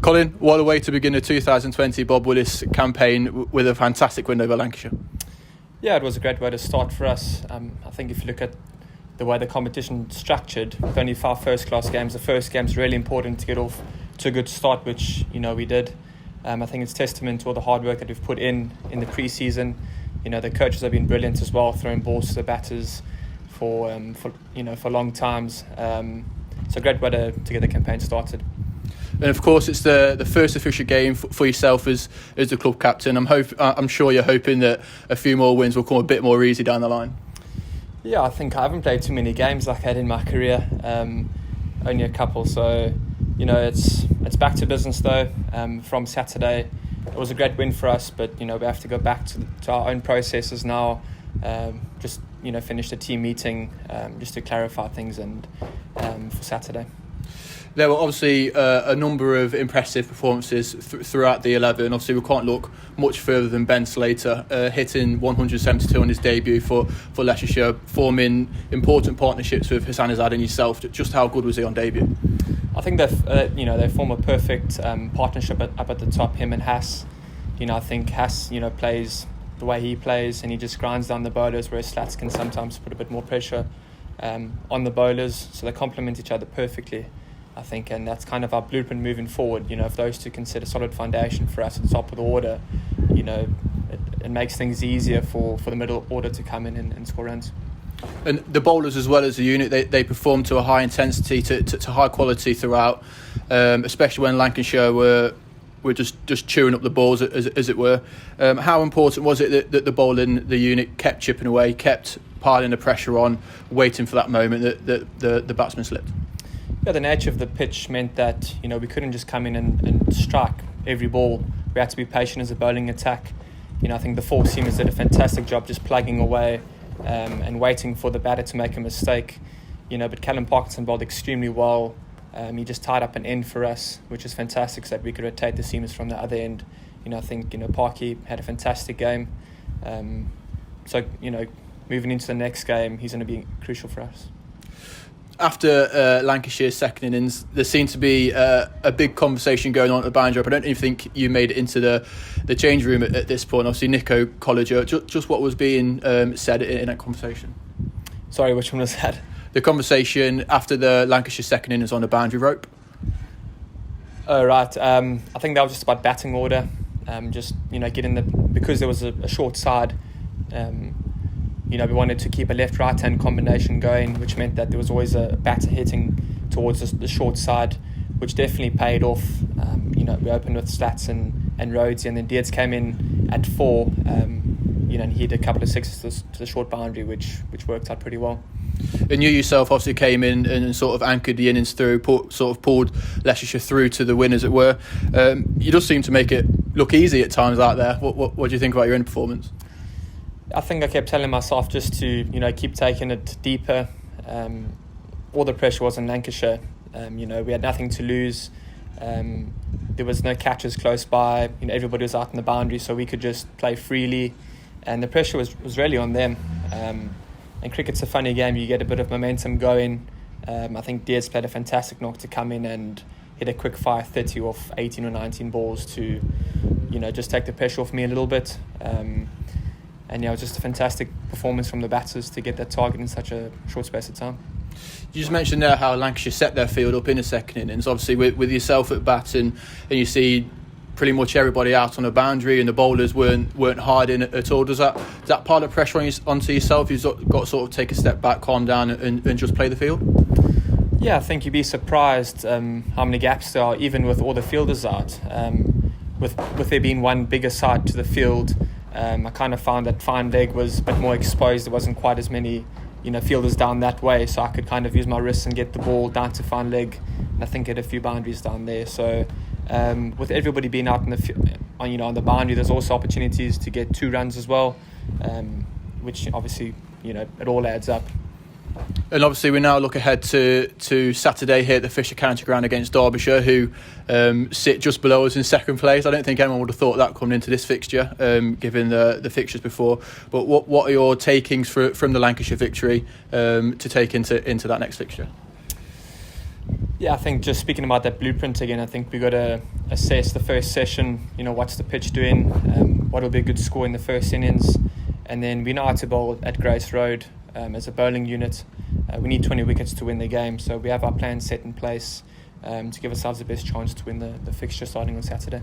Colin, what a way to begin the 2020 Bob Willis campaign with a fantastic win over Lancashire. Yeah, it was a great way to start for us. I think if you look at the way the competition's structured, with only 5 first-class games, the first game's really important to get off to a good start, which we did. I think it's testament to all the hard work that we've put in the pre-season. The coaches have been brilliant as well, throwing balls to the batters for long times. It's a great way to get the campaign started. And of course, it's the first official game for yourself as the club captain. I'm sure you're hoping that a few more wins will come a bit more easy down the line. Yeah, I think I haven't played too many games like I had in my career. Only a couple, so it's back to business though. From Saturday, it was a great win for us, but we have to go back to our own processes now. Just finish the team meeting just to clarify things and for Saturday. There were obviously a number of impressive performances throughout the 11. Obviously, we can't look much further than Ben Slater hitting 172 on his debut for Leicestershire, forming important partnerships with Hassan Azad and yourself. Just how good was he on debut? I think they form a perfect partnership up at the top, him and Hass. I think Hass plays the way he plays and he just grinds down the bowlers, whereas Slats can sometimes put a bit more pressure on the bowlers. So they complement each other perfectly, I think, and that's kind of our blueprint moving forward. If those two can set a solid foundation for us at the top of the order, it makes things easier for the middle order to come in and score runs. And the bowlers as well as the unit, they performed to a high intensity, to high quality throughout, especially when Lancashire were just chewing up the balls, as it were. How important was it that the bowling, the unit kept chipping away, kept piling the pressure on, waiting for that moment that the batsman slipped? Yeah, the nature of the pitch meant that we couldn't just come in and strike every ball. We had to be patient as a bowling attack. I think the 4 seamers did a fantastic job just plugging away and waiting for the batter to make a mistake. But Callum Parkinson bowled extremely well. He just tied up an end for us, which is fantastic, so that we could rotate the seamers from the other end. I think Parky had a fantastic game. So moving into the next game, he's going to be crucial for us. After Lancashire's second innings, there seemed to be a big conversation going on at the boundary. I don't even think you made it into the change room at this point. Obviously, Nico Colliger, just what was being said in that conversation? Sorry, which one was that? The conversation after the Lancashire second innings on the boundary rope. Oh, right. I think that was just about batting order. Because there was a short side. We wanted to keep a left-right-hand combination going, which meant that there was always a batter hitting towards the short side, which definitely paid off. We opened with Slats and Rhodes, and then Deeds came in at 4, and he hit a couple of sixes to the short boundary, which worked out pretty well. And you yourself obviously came in and sort of anchored the innings through, sort of pulled Leicestershire through to the win, as it were. You just seem to make it look easy at times out there. What do you think about your own performance? I think I kept telling myself just to keep taking it deeper. All the pressure was on Lancashire. We had nothing to lose. There was no catches close by. Everybody was out in the boundary, so we could just play freely, and the pressure was really on them. And cricket's a funny game. You get a bit of momentum going. I think Deers played a fantastic knock to come in and hit a quick fire 30 off 18 or 19 balls to just take the pressure off me a little bit. And it was just a fantastic performance from the batters to get that target in such a short space of time. You just mentioned there how Lancashire set their field up in the second innings. Obviously, with yourself at bat, and you see pretty much everybody out on the boundary, and the bowlers weren't hard in at all. Does that pile of pressure onto yourself? You've got to sort of take a step back, calm down, and just play the field? Yeah, I think you'd be surprised how many gaps there are, even with all the fielders out. With there being one bigger side to the field. I kind of found that fine leg was a bit more exposed. There wasn't quite as many, fielders down that way, so I could kind of use my wrists and get the ball down to fine leg. And I think hit a few boundaries down there. So with everybody being out on the boundary, there's also opportunities to get 2 runs as well, which obviously it all adds up. And obviously we now look ahead to Saturday here at the Fisher County Ground against Derbyshire, who sit just below us in second place. I don't think anyone would have thought that coming into this fixture, given the fixtures before. But what are your takings from the Lancashire victory to take into that next fixture? Yeah, I think just speaking about that blueprint again, I think we got to assess the first session. What's the pitch doing? What will be a good score in the first innings? And then we know how to bowl at Grace Road as a bowling unit. We need 20 wickets to win the game, so we have our plans set in place to give ourselves the best chance to win the fixture starting on Saturday.